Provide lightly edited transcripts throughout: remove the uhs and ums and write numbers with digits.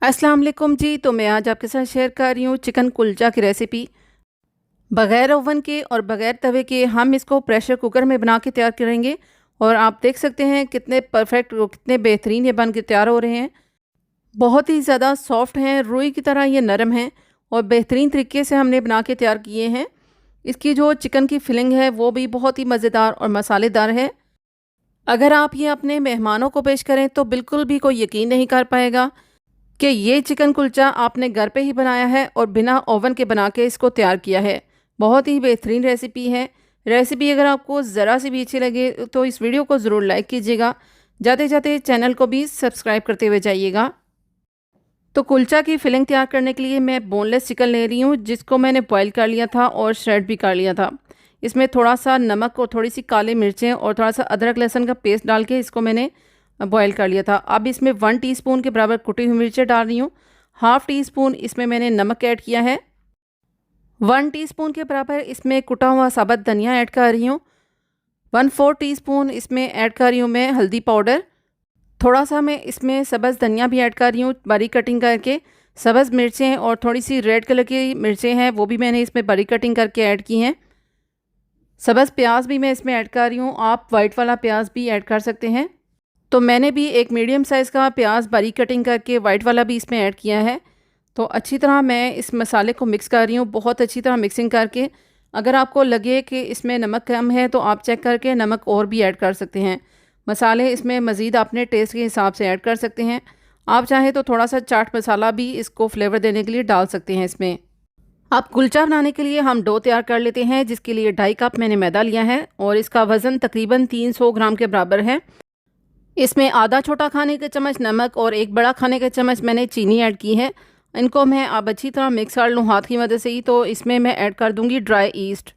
अस्सलाम वालेकुम जी। तो मैं आज आपके साथ शेयर कर रही हूँ चिकन कुलचा की रेसिपी। बग़ैर ओवन के और बग़ैर तवे के हम इसको प्रेशर कुकर में बना के तैयार करेंगे और आप देख सकते हैं कितने परफेक्ट और कितने बेहतरीन ये बन के तैयार हो रहे हैं। बहुत ही ज़्यादा सॉफ्ट हैं, रुई की तरह ये नरम हैं और बेहतरीन तरीके से हमने बना के तैयार किए हैं। इसकी जो चिकन की फिलिंग है वो भी बहुत ही मज़ेदार और मसालेदार है। अगर आप ये अपने मेहमानों को पेश करें तो बिल्कुल भी कोई यकीन नहीं कर पाएगा कि ये चिकन कुलचा आपने घर पे ही बनाया है और बिना ओवन के बना के इसको तैयार किया है। बहुत ही बेहतरीन रेसिपी है। रेसिपी अगर आपको ज़रा सी भी अच्छी लगे तो इस वीडियो को ज़रूर लाइक कीजिएगा। जाते जाते चैनल को भी सब्सक्राइब करते हुए जाइएगा। तो कुलचा की फिलिंग तैयार करने के लिए मैं बोनलेस चिकन ले रही हूँ, जिसको मैंने बॉईल कर लिया था और श्रेड भी कर लिया था। इसमें थोड़ा सा नमक और थोड़ी सी काली मिर्चें और थोड़ा सा अदरक लहसुन का पेस्ट डाल के इसको मैंने बॉईल कर लिया था। अब इसमें 1 टीस्पून के बराबर कुटी हुई मिर्चें डाल रही हूँ। हाफ़ टी स्पून इसमें मैंने नमक ऐड किया है। 1 टीस्पून के बराबर इसमें कुटा हुआ साबुत धनिया ऐड कर रही हूँ। 1/4 टीस्पून इसमें ऐड कर रही हूँ मैं हल्दी पाउडर। थोड़ा सा मैं इसमें सब्ज़ धनिया भी ऐड कर रही हूँ बारीक कटिंग करके। सब्ज़ मिर्चें और थोड़ी सी रेड कलर की मिर्चें हैं वो भी मैंने इसमें बारीक कटिंग करके ऐड की हैं। सब्ज़ प्याज भी मैं इसमें ऐड कर रही हूँ, आप वाइट वाला प्याज भी ऐड कर सकते हैं। तो मैंने भी एक मीडियम साइज़ का प्याज बारीक कटिंग करके वाइट वाला भी इसमें ऐड किया है। तो अच्छी तरह मैं इस मसाले को मिक्स कर रही हूँ, बहुत अच्छी तरह मिक्सिंग करके। अगर आपको लगे कि इसमें नमक कम है तो आप चेक करके नमक और भी ऐड कर सकते हैं। मसाले इसमें मज़ीद अपने टेस्ट के हिसाब से ऐड कर सकते हैं। आप चाहें तो थोड़ा सा चाट मसाला भी इसको फ्लेवर देने के लिए डाल सकते हैं इसमें। अब कुलचा बनाने के लिए हम डो तैयार कर लेते हैं, जिसके लिए 2.5 कप मैंने मैदा लिया है और इसका वज़न तकरीबन 300 ग्राम के बराबर है। इसमें आधा छोटा खाने का चम्मच नमक और 1 बड़ा खाने का चम्मच मैंने चीनी ऐड की है। इनको मैं अब अच्छी तरह मिक्स कर लूँ हाथ की मदद से ही। तो इसमें मैं ऐड कर दूँगी ड्राई ईस्ट।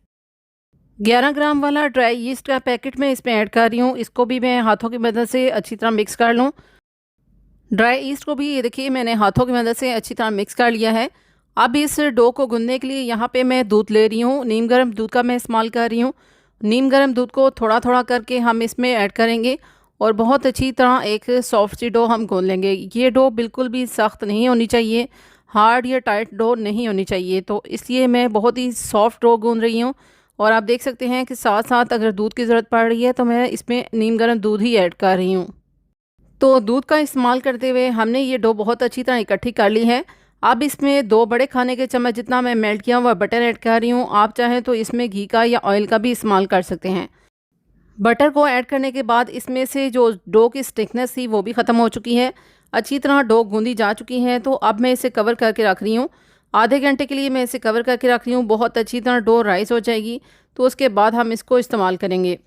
11 ग्राम वाला ड्राई ईस्ट का पैकेट मैं इसमें ऐड कर रही हूँ। इसको भी मैं हाथों की मदद से अच्छी तरह मिक्स कर लूँ। ड्राई ईस्ट को भी ये देखिए मैंने हाथों की मदद से अच्छी तरह मिक्स कर लिया है। अब इस डो को गूंदने के लिए यहाँ पे मैं दूध ले रही हूँ, नीम गर्म दूध का मैं इस्तेमाल कर रही हूँ। नीम गर्म दूध को थोड़ा थोड़ा करके हम इसमें ऐड करेंगे और बहुत अच्छी तरह एक सॉफ्ट सी डो हम गूंद लेंगे। ये डो बिल्कुल भी सख्त नहीं होनी चाहिए, हार्ड या टाइट डो नहीं होनी चाहिए। तो इसलिए मैं बहुत ही सॉफ्ट डो गूंद रही हूँ। और आप देख सकते हैं कि साथ साथ अगर दूध की ज़रूरत पड़ रही है तो मैं इसमें नीम गर्म दूध ही ऐड कर रही हूँ। तो दूध का इस्तेमाल करते हुए हमने ये डो बहुत अच्छी तरह इकट्ठी कर ली है। अब इसमें 2 बड़े खाने के चम्मच जितना मैं मेल्ट किया हुआ बटर ऐड कर रही हूँ। आप चाहें तो इसमें घी का या ऑयल का भी इस्तेमाल कर सकते हैं। बटर को ऐड करने के बाद इसमें से जो डो की स्टिकनेस थी वो भी ख़त्म हो चुकी है। अच्छी तरह डो गूंदी जा चुकी है। तो अब मैं इसे कवर करके रख रही हूँ। आधे घंटे के लिए मैं इसे कवर करके रख रही हूँ। बहुत अच्छी तरह डो राइस हो जाएगी तो उसके बाद हम इसको इस्तेमाल करेंगे।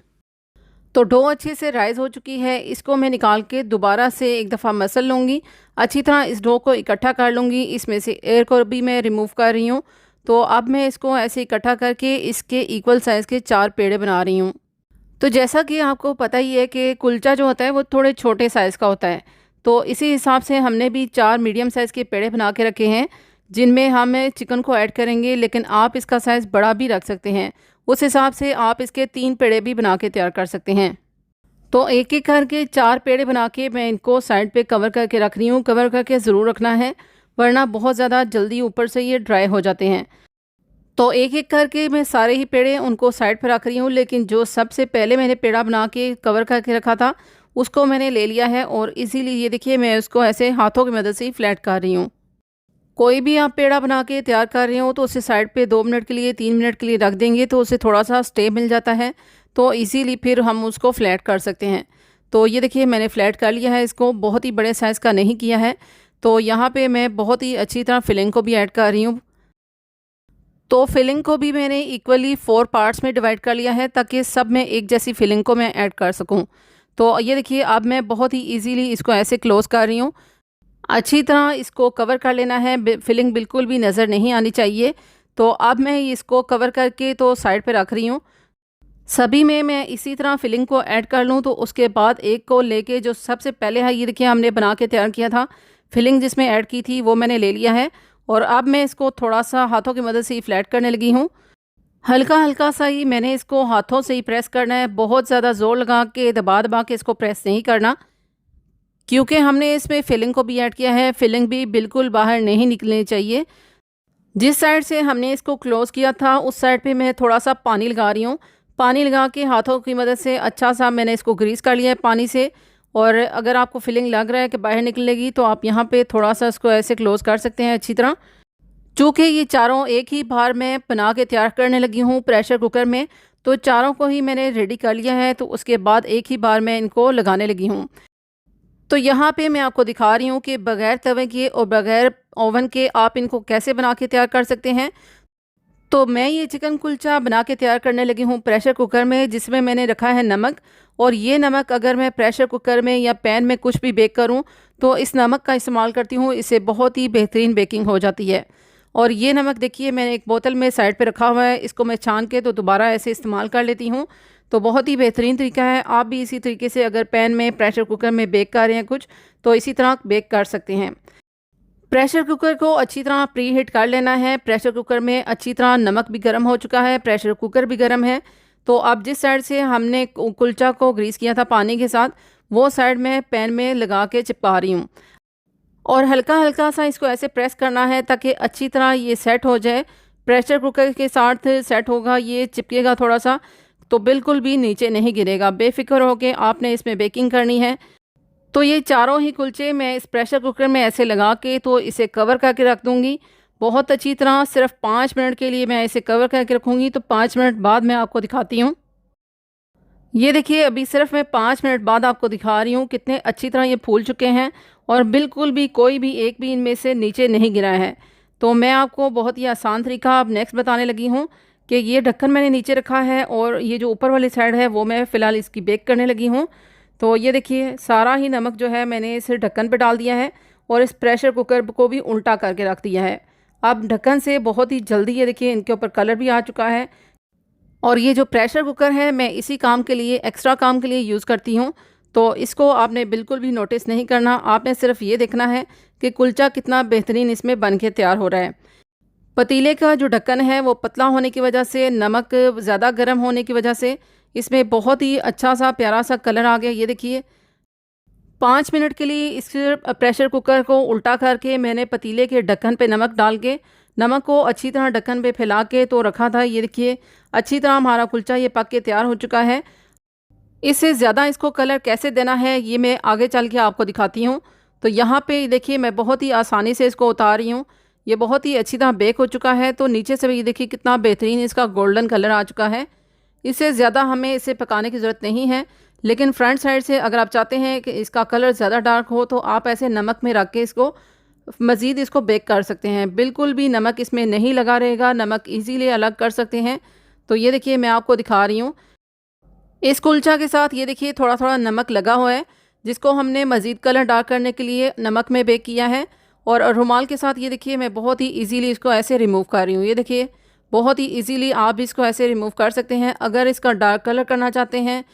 तो डो अच्छे से राइज़ हो चुकी है। इसको मैं निकाल के दोबारा से एक दफ़ा मसल लूँगी। अच्छी तरह इस डो को इकट्ठा कर लूँगी। इसमें से एयर को भी मैं रिमूव कर रही हूँ। तो अब मैं इसको ऐसे इकट्ठा करके इसके इक्वल साइज़ के 4 पेड़े बना रही हूँ। तो जैसा कि आपको पता ही है कि कुलचा जो होता है वो थोड़े छोटे साइज़ का होता है। तो इसी हिसाब से हमने भी 4 मीडियम साइज़ के पेड़े बना के रखे हैं, जिनमें हम चिकन को ऐड करेंगे। लेकिन आप इसका साइज़ बड़ा भी रख सकते हैं। उस हिसाब से आप इसके 3 पेड़े भी बना के तैयार कर सकते हैं। तो एक एक करके 4 पेड़े बना के मैं इनको साइड पे कवर करके रख रही हूँ। कवर करके ज़रूर रखना है, वरना बहुत ज़्यादा जल्दी ऊपर से ये ड्राई हो जाते हैं। तो एक एक करके मैं सारे ही पेड़े उनको साइड पर रख रही हूँ। लेकिन जो सबसे पहले मैंने पेड़ा बना के कवर करके रखा था उसको मैंने ले लिया है और इसीलिए ये देखिए मैं उसको ऐसे हाथों की मदद से ही फ्लैट कर रही हूँ। कोई भी आप पेड़ा बना के तैयार कर रहे हो तो उसे साइड पे 2 मिनट के लिए 3 मिनट के लिए रख देंगे तो उसे थोड़ा सा स्टे मिल जाता है। तो इजीली फिर हम उसको फ्लैट कर सकते हैं। तो ये देखिए मैंने फ्लैट कर लिया है, इसको बहुत ही बड़े साइज़ का नहीं किया है। तो यहाँ पे मैं बहुत ही अच्छी तरह फिलिंग को भी ऐड कर रही हूँ। तो फिलिंग को भी मैंने इक्वली 4 पार्ट्स में डिवाइड कर लिया है ताकि सब में एक जैसी फिलिंग को मैं ऐड कर सकूँ। तो ये देखिए अब मैं बहुत ही ईजीली इसको ऐसे क्लोज़ कर रही हूँ। अच्छी तरह इसको कवर कर लेना है, फिलिंग बिल्कुल भी नज़र नहीं आनी चाहिए। तो अब मैं इसको कवर करके तो साइड पे रख रही हूँ। सभी में मैं इसी तरह फिलिंग को ऐड कर लूँ तो उसके बाद एक को लेके जो सबसे पहले है ये देखिए हमने बना के तैयार किया था, फिलिंग जिसमें ऐड की थी वो मैंने ले लिया है। और अब मैं इसको थोड़ा सा हाथों की मदद से ही फ्लैट करने लगी हूँ। हल्का हल्का सा ही मैंने इसको हाथों से ही प्रेस करना है, बहुत ज़्यादा ज़ोर लगा के दबा दबा के इसको प्रेस नहीं करना। क्योंकि हमने इसमें फिलिंग को भी ऐड किया है। फिलिंग भी बिल्कुल बाहर नहीं निकलनी चाहिए। जिस साइड से हमने इसको क्लोज़ किया था उस साइड पे मैं थोड़ा सा पानी लगा रही हूँ। पानी लगा के हाथों की मदद से अच्छा सा मैंने इसको ग्रीस कर लिया है पानी से। और अगर आपको फिलिंग लग रहा है कि बाहर निकलेगी तो आप यहाँ पे थोड़ा सा इसको ऐसे क्लोज़ कर सकते हैं अच्छी तरह। चूँकि ये चारों एक ही बार मैं बना के तैयार करने लगी हूँ प्रेशर कुकर में, तो चारों को ही मैंने रेडी कर लिया है, तो उसके बाद एक ही बार मैं इनको लगाने लगी हूँ। तो यहाँ पे मैं आपको दिखा रही हूँ कि बग़ैर तवे के और बग़ैर ओवन के आप इनको कैसे बना के तैयार कर सकते हैं। तो मैं ये चिकन कुलचा बना के तैयार करने लगी हूँ प्रेशर कुकर में, जिसमें मैंने रखा है नमक। और ये नमक अगर मैं प्रेशर कुकर में या पैन में कुछ भी बेक करूँ तो इस नमक का इस्तेमाल करती हूँ, इससे बहुत ही बेहतरीन बेकिंग हो जाती है। और ये नमक देखिए मैंने एक बोतल में साइड पे रखा हुआ है, इसको मैं छान के तो दोबारा ऐसे इस्तेमाल कर लेती हूँ। तो बहुत ही बेहतरीन तरीका है। आप भी इसी तरीके से अगर पैन में प्रेशर कुकर में बेक कर रहे हैं कुछ, तो इसी तरह बेक कर सकते हैं। प्रेशर कुकर को अच्छी तरह प्री हीट कर लेना है। प्रेशर कुकर में अच्छी तरह नमक भी गर्म हो चुका है, प्रेशर कुकर भी गर्म है। तो अब जिस साइड से हमने कुलचा को ग्रीस किया था पानी के साथ, वो साइड में पैन में लगा के चिपका रही हूँ। और हल्का हल्का सा इसको ऐसे प्रेस करना है ताकि अच्छी तरह ये सेट हो जाए। प्रेशर कुकर के साथ सेट होगा, ये चिपकेगा थोड़ा सा तो बिल्कुल भी नीचे नहीं गिरेगा। बेफिक्र होकर आपने इसमें बेकिंग करनी है। तो ये चारों ही कुलचे मैं इस प्रेशर कुकर में ऐसे लगा के तो इसे कवर करके रख दूँगी बहुत अच्छी तरह। सिर्फ 5 मिनट के लिए मैं इसे कवर करके रखूँगी, तो 5 मिनट बाद मैं आपको दिखाती हूँ। ये देखिए अभी सिर्फ मैं 5 मिनट बाद आपको दिखा रही हूँ कितने अच्छी तरह ये फूल चुके हैं और बिल्कुल भी कोई भी एक भी इनमें से नीचे नहीं गिरा है। तो मैं आपको बहुत ही आसान तरीका अब नेक्स्ट बताने लगी हूँ कि ये ढक्कन मैंने नीचे रखा है और ये जो ऊपर वाली साइड है वो मैं फ़िलहाल इसकी बेक करने लगी हूँ। तो ये देखिए सारा ही नमक जो है मैंने इस ढक्कन पे डाल दिया है और इस प्रेशर कुकर को भी उल्टा करके रख दिया है। अब ढक्कन से बहुत ही जल्दी ये देखिए इनके ऊपर कलर भी आ चुका है। और ये जो प्रेशर कुकर है मैं इसी काम के लिए, एक्स्ट्रा काम के लिए यूज़ करती हूँ। तो इसको आपने बिल्कुल भी नोटिस नहीं करना, आपने सिर्फ ये देखना है कि कुलचा कितना बेहतरीन इसमें बन के तैयार हो रहा है। पतीले का जो ढक्कन है वो पतला होने की वजह से, नमक ज़्यादा गर्म होने की वजह से इसमें बहुत ही अच्छा सा प्यारा सा कलर आ गया। ये देखिए 5 मिनट के लिए इस प्रेशर कुकर को उल्टा करके मैंने पतीले के ढक्कन पे नमक डाल के, नमक को अच्छी तरह ढक्कन पे फैला के तो रखा था। ये देखिए अच्छी तरह हमारा कुलचा ये पक के तैयार हो चुका है। इससे ज़्यादा इसको कलर कैसे देना है ये मैं आगे चल के आपको दिखाती हूँ। तो यहाँ पे देखिए मैं बहुत ही आसानी से इसको उतार रही हूँ। ये बहुत ही अच्छी तरह बेक हो चुका है। तो नीचे से भी ये देखिए कितना बेहतरीन इसका गोल्डन कलर आ चुका है। इससे ज़्यादा हमें इसे पकाने की ज़रूरत नहीं है, लेकिन फ्रंट साइड से अगर आप चाहते हैं कि इसका कलर ज़्यादा डार्क हो तो आप ऐसे नमक में रख के इसको मज़ीद इसको बेक कर सकते हैं। बिल्कुल भी नमक इसमें नहीं लगा रहेगा, नमक इजीली अलग कर सकते हैं। तो ये देखिए मैं आपको दिखा रही हूँ इस कुलचा के साथ। ये देखिए थोड़ा थोड़ा नमक लगा हुआ है जिसको हमने मज़ीद कलर डार्क करने के लिए नमक में बेक किया है। और रुमाल के साथ ये देखिए मैं बहुत ही ईजीली इसको ऐसे रिमूव कर रही हूँ। ये देखिए बहुत ही ईजीली आप इसको ऐसे रिमूव कर सकते हैं। अगर इसका डार्क कलर करना चाहते हैं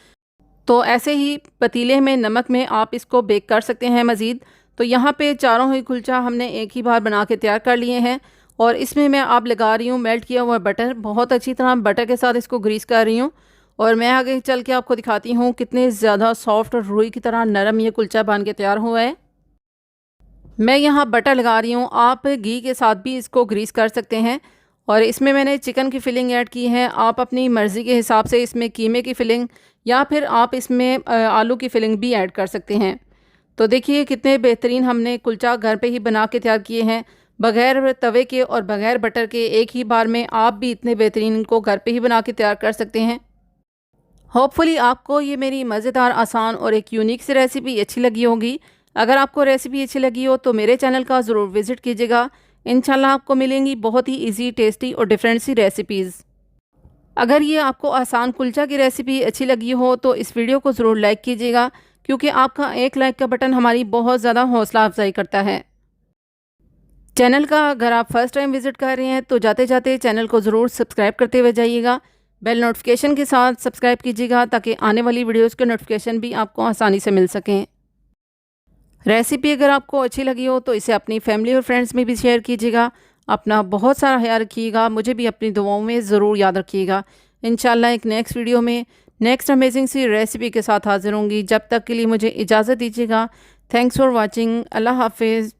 तो ऐसे ही पतीले में नमक में आप इसको बेक कर सकते हैं मज़ीद। तो यहाँ पे चारों ही कुलचा हमने एक ही बार बना के तैयार कर लिए हैं। और इसमें मैं आप लगा रही हूँ मेल्ट किया हुआ बटर। बहुत अच्छी तरह बटर के साथ इसको ग्रीस कर रही हूँ। और मैं आगे चल के आपको दिखाती हूँ कितने ज़्यादा सॉफ्ट और रुई की तरह नरम ये कुलचा बन के तैयार हुआ है। मैं यहाँ बटर लगा रही हूँ, आप घी के साथ भी इसको ग्रीस कर सकते हैं। और इसमें मैंने चिकन की फिलिंग ऐड की है। आप अपनी मर्ज़ी के हिसाब से इसमें कीमे की फिलिंग या फिर आप इसमें आलू की फिलिंग भी ऐड कर सकते हैं। तो देखिए कितने बेहतरीन हमने कुलचा घर पे ही बना के तैयार किए हैं, बग़ैर तवे के और बग़ैर बटर के। एक ही बार में आप भी इतने बेहतरीन इनको घर पे ही बना के तैयार कर सकते हैं। होपफुली आपको ये मेरी मज़ेदार, आसान और एक यूनिक सी रेसिपी अच्छी लगी होगी। अगर आपको रेसिपी अच्छी लगी हो तो मेरे चैनल का ज़रूर विज़िट कीजिएगा। इंशाल्लाह आपको मिलेंगी बहुत ही इजी, टेस्टी और डिफरेंट सी रेसिपीज़। अगर ये आपको आसान कुलचा की रेसिपी अच्छी लगी हो तो इस वीडियो को ज़रूर लाइक कीजिएगा, क्योंकि आपका एक लाइक का बटन हमारी बहुत ज़्यादा हौसला अफजाई करता है। चैनल का अगर आप फर्स्ट टाइम विज़िट कर रहे हैं तो जाते जाते चैनल को ज़रूर सब्सक्राइब करते हुए जाइएगा। बेल नोटिफिकेशन के साथ सब्सक्राइब कीजिएगा ताकि आने वाली वीडियोज़ के नोटिफिकेशन भी आपको आसानी से मिल सकें। रेसिपी अगर आपको अच्छी लगी हो तो इसे अपनी फैमिली और फ्रेंड्स में भी शेयर कीजिएगा। अपना बहुत सारा ख्याल रखिएगा, मुझे भी अपनी दुआओं में ज़रूर याद रखिएगा। इंशाल्लाह एक नेक्स्ट वीडियो में नेक्स्ट अमेजिंग सी रेसिपी के साथ हाज़िर होंगी। जब तक के लिए मुझे इजाज़त दीजिएगा। Thanks for watching. अल्लाह हाफिज़।